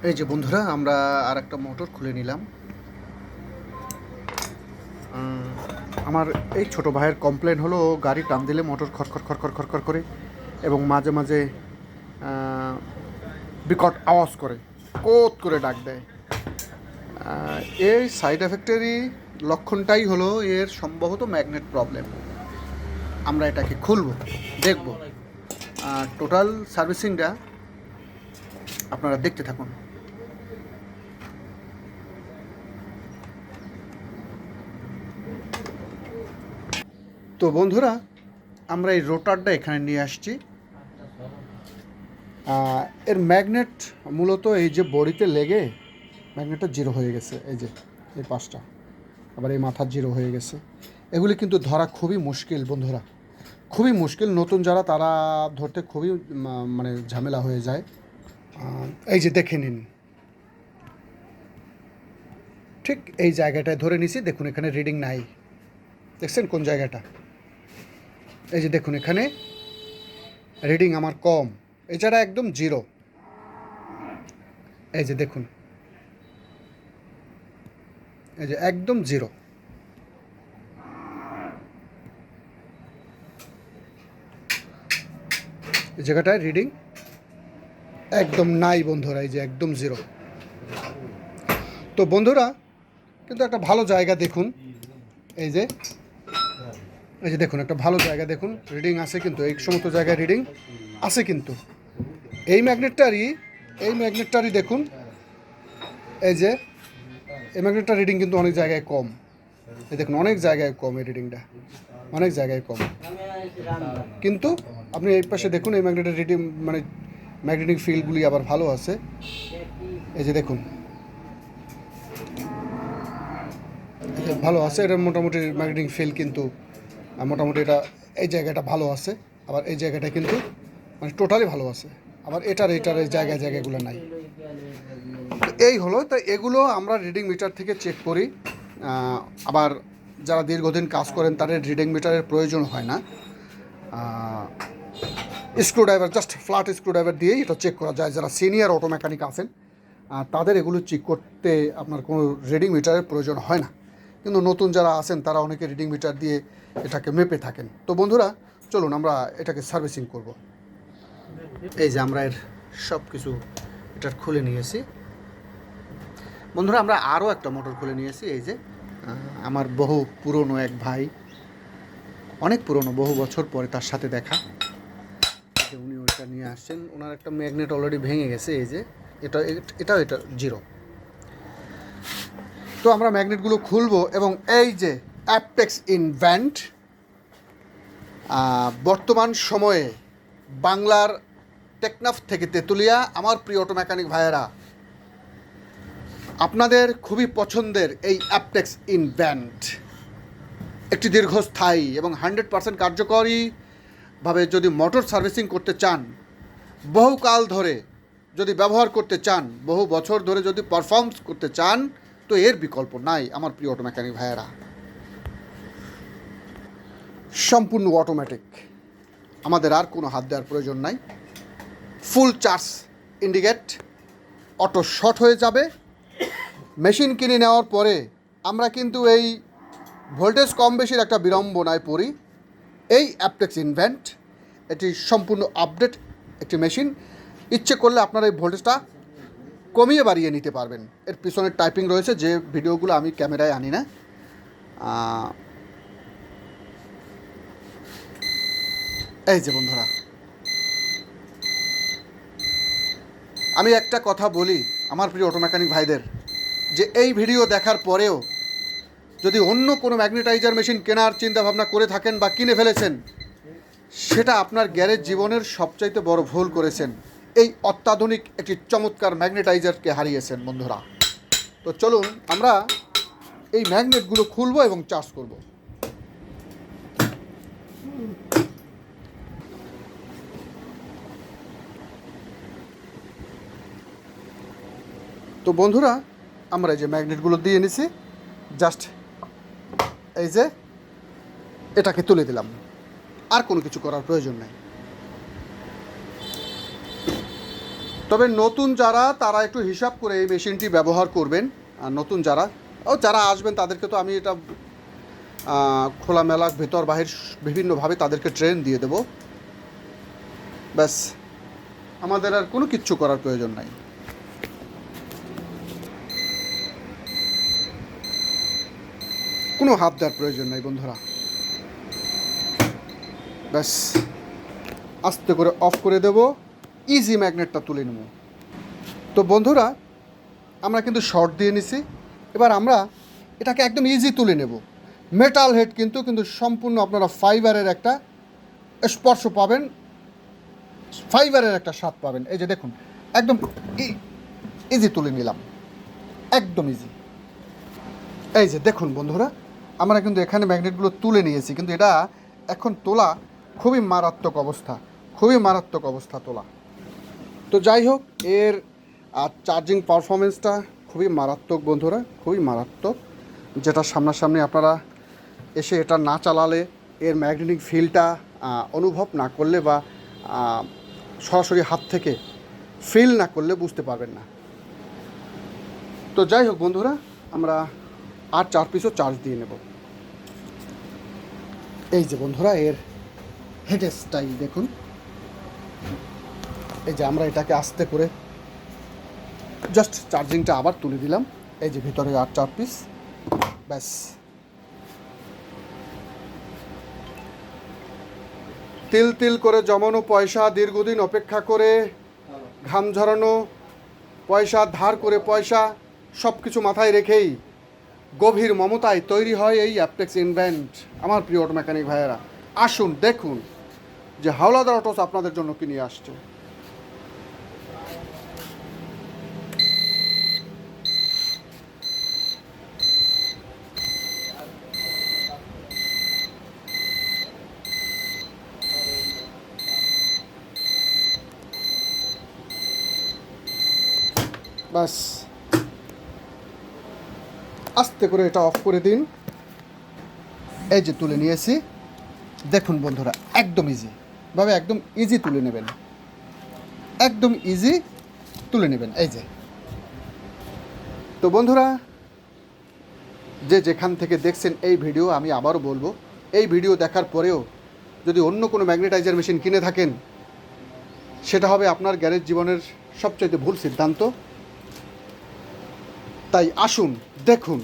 এই যে বন্ধুরা, আমরা আর একটা মোটর খুলে নিলাম। আমার এই ছোট ভাইয়ের কমপ্লেন হলো, গাড়ি টান দিলে মোটর খরখর খরখর খরখর করে এবং মাঝে মাঝে বিকট আওয়াজ করে, কোত করে ডাক দেয়। এই সাইড এফেক্টেরই লক্ষণটাই হলো এর সম্ভবত ম্যাগনেট প্রবলেম। আমরা এটাকে খুলব, দেখব। টোটাল সার্ভিসিংটা আপনারা দেখতে থাকুন। তো বন্ধুরা, আমরা এই রোটারটা এখানে নিয়ে আসছি। এর ম্যাগনেট মূলত এই যে বডিতে লেগে ম্যাগনেটটা জিরো হয়ে গেছে। এই যে এই পাশটা, আবার এই মাথার জিরো হয়ে গেছে। এগুলি কিন্তু ধরা খুবই মুশকিল বন্ধুরা, খুবই মুশকিল। নতুন যারা, তারা ধরতে খুবই মানে ঝামেলা হয়ে যায়। এই যে দেখে নিন, ঠিক এই জায়গাটায় ধরে নিছি। দেখুন এখানে রিডিং নাই, দেখছেন কোন জায়গাটা? এই যে দেখুন এখানে রিডিং আমার কম, এছাড়া একদম জিরো। এই যে দেখুন, এই যে একদম জিরো। এই জায়গাটায় রিডিং একদম নাই বন্ধুরা, এই যে একদম জিরো। তো বন্ধুরা, কিন্তু একটা ভালো জায়গা দেখুন। এই যে এই যে দেখুন, একটা ভালো জায়গা দেখুন, রিডিং আছে কিন্তু এই সমস্ত জায়গায় রিডিং আছে। কিন্তু এই ম্যাগনেটটারই দেখুন, এই যে এই ম্যাগনেটটার রিডিং কিন্তু অনেক জায়গায় কম। এই দেখুন, অনেক জায়গায় কম, এই রিডিংটা অনেক জায়গায় কম। কিন্তু আপনি এই পাশে দেখুন, এই ম্যাগনেটের রিডিং মানে ম্যাগনেটিক ফিল্ডগুলি আবার ভালো আছে। এই যে দেখুন, ভালো আছে। এটা মোটামুটি ম্যাগনেটিক ফিল্ড কিন্তু মোটামুটি এটা এই জায়গাটা ভালো আছে। আবার এই জায়গাটা কিন্তু মানে টোটালি ভালো আছে। আবার এটার এই জায়গাগুলো নাই। এই হলো। তো এগুলো আমরা রিডিং মিটার থেকে চেক করি। আবার যারা দীর্ঘদিন কাজ করেন, তাদের রিডিং মিটারের প্রয়োজন হয় না। স্ক্রুড্রাইভার, জাস্ট ফ্ল্যাট স্ক্রুড্রাইভার দিয়েই এটা চেক করা যায়। যারা সিনিয়র অটো মেকানিক আছেন, তাদের এগুলো চেক করতে আপনার কোনো রিডিং মিটারের প্রয়োজন হয় না। কিন্তু নতুন যারা আছেন, তারা অনেকে রিডিং মিটার দিয়ে এটাকে মেপে থাকেন। তো বন্ধুরা, চলুন আমরা এটাকে সার্ভিসিং করব। এই যে আমরা এর সব কিছু এটার খুলে নিয়েছি বন্ধুরা। আমরা আরও একটা মোটর খুলে নিয়েছি। এই যে আমার বহু পুরনো এক ভাই, অনেক পুরনো, বহু বছর পরে তার সাথে দেখা। উনি ওইটা নিয়ে আসছেন। ওনার একটা ম্যাগনেট অলরেডি ভেঙে গেছে। এই যে এটা জিরো। তো আমরা ম্যাগনেটগুলো খুলবো এবং এই যে অ্যাপটেক্স ইনভেন্ট, বর্তমান সময়ে বাংলার টেকনাফ থেকে তেঁতুলিয়া, আমার প্রিয় অটো মেকানিক ভাইয়েরা, আপনাদের খুবই পছন্দের এই অ্যাপটেক্স ইনভেন্ট একটি দীর্ঘস্থায়ী এবং 100% কার্যকরীভাবে যদি মোটর সার্ভিসিং করতে চান, বহুকাল ধরে যদি ব্যবহার করতে চান, বহু বছর ধরে যদি পারফর্মস করতে চান, তো এর বিকল্প নাই আমার প্রিয় অটো মেকানিক ভাইয়েরা। সম্পূর্ণ অটোমেটিক, আমাদের আর কোনো হাত দেওয়ার প্রয়োজন নাই। Full charge indicate, auto short হয়ে যাবে। মেশিন কিনে নেওয়ার পরে আমরা কিন্তু এই ভোল্টেজ কম বেশির একটা বিড়ম্বনায় পড়ি। এই অ্যাপটেক্স ইনভেন্ট এটি সম্পূর্ণ আপডেট একটি মেশিন। ইচ্ছে করলে আপনারা এই ভোল্টেজটা কমিয়ে বাড়িয়ে নিতে পারবেন। এর পিছনে টাইপিং রয়েছে, যে ভিডিওগুলো আমি ক্যামেরায় আনি না। এই যে বন্ধুরা, আমি একটা কথা বলি আমার প্রিয় অটো মেকানিক ভাইদের, যে এই ভিডিও দেখার পরেও যদি অন্য কোনো ম্যাগনেটাইজার মেশিন কেনার চিন্তাভাবনা করে থাকেন বা কিনে ফেলেছেন, সেটা আপনার গ্যারেজ জীবনের সবচাইতে বড় ভুল করেছেন। এই অত্যাধুনিক একটি চমৎকার ম্যাগনেটাইজারকে হারিয়েছেন বন্ধুরা। তো চলুন আমরা এই ম্যাগনেটগুলো খুলবো এবং চার্জ করব। তো বন্ধুরা, আমরা এই যে ম্যাগনেটগুলো দিয়ে নিছি, জাস্ট এই যে এটাকে তুলে দিলাম, আর কোনো কিছু করার প্রয়োজন নেই। তবে নতুন যারা তারা একটু হিসাব করে এই মেশিনটি ব্যবহার করবেন। আর নতুন যারা আসবেন তাদেরকে তো আমি এটা খোলামেলা ভেতর বাহির বিভিন্নভাবে তাদেরকে ট্রেন দিয়ে দেব। ব্যাস, আমাদের আর কোনো কিচ্ছু করার প্রয়োজন নাই। কোনো হাত দেওয়ার প্রয়োজন নাই বন্ধুরা। ব্যাস, আস্তে করে অফ করে দেব, ইজি ম্যাগনেটটা তুলে নেব। তো বন্ধুরা, আমরা কিন্তু শর্ট দিয়ে নিছি। এবার আমরা এটাকে একদম ইজি তুলে নেব। মেটাল হেড কিন্তু সম্পূর্ণ আপনারা ফাইবারের একটা স্পর্শ পাবেন, ফাইবারের একটা স্বাদ পাবেন। এই যে দেখুন, একদম ইজি তুলে নিলাম, একদম ইজি। এই যে দেখুন বন্ধুরা, আমরা কিন্তু এখানে ম্যাগনেটগুলো তুলে নিয়েছি, কিন্তু এটা এখন তোলা খুবই মারাত্মক অবস্থা তোলা। তো যাই হোক, এর চার্জিং পারফরমেন্সটা খুবই মারাত্মক বন্ধুরা, খুবই মারাত্মক। যেটা সামনাসামনি আপনারা এসে এটা না চালালে, এর ম্যাগনেটিক ফিল্ডটা অনুভব না করলে বা সরাসরি হাত থেকে ফিল না করলে বুঝতে পারবেন না। তো যাই হোক বন্ধুরা, আমরা আর 4 পিসও চার্জ দিয়ে নেব। এই যে বন্ধুরা, এর হেডেসটাই দেখুন। এই যে আমরা এটাকে আস্তে করে জাস্ট চার্জিংটা আবার তুলে দিলাম। এই যে ভিতরে আর 4 পিস। ব্যাস, তিল তিল করে জমানো পয়সা, দীর্ঘদিন অপেক্ষা করে ঘাম ঝরানো পয়সা, ধার করে পয়সা, সব কিছু মাথায় রেখেই গভীর মমতায় তৈরি হয় এই অ্যাপটেক্স ইনভেন্ট। আমার প্রিয় অটো মেকানিক ভাইয়েরা, আসুন দেখুন যে হাওলাদার অটোস আপনাদের জন্য কি নিয়ে আসছে। বাস, আস্তে করে এটা অফ করে দিন। এই যে তুলে নিয়েছি, দেখুন বন্ধুরা, একদম ইজি ভাবে, একদম ইজি তুলে নেবেন, একদম ইজি তুলে নেবেন। এই যে, তো বন্ধুরা, যে যেখান থেকে দেখছেন এই ভিডিও, আমি আবারও বলবো, এই ভিডিও দেখার পরেও যদি অন্য কোনো ম্যাগনেটাইজার মেশিন কিনে থাকেন, সেটা হবে আপনার গ্যারেজ জীবনের সবচেয়ে ভুল সিদ্ধান্ত। তাই আসুন দেখুন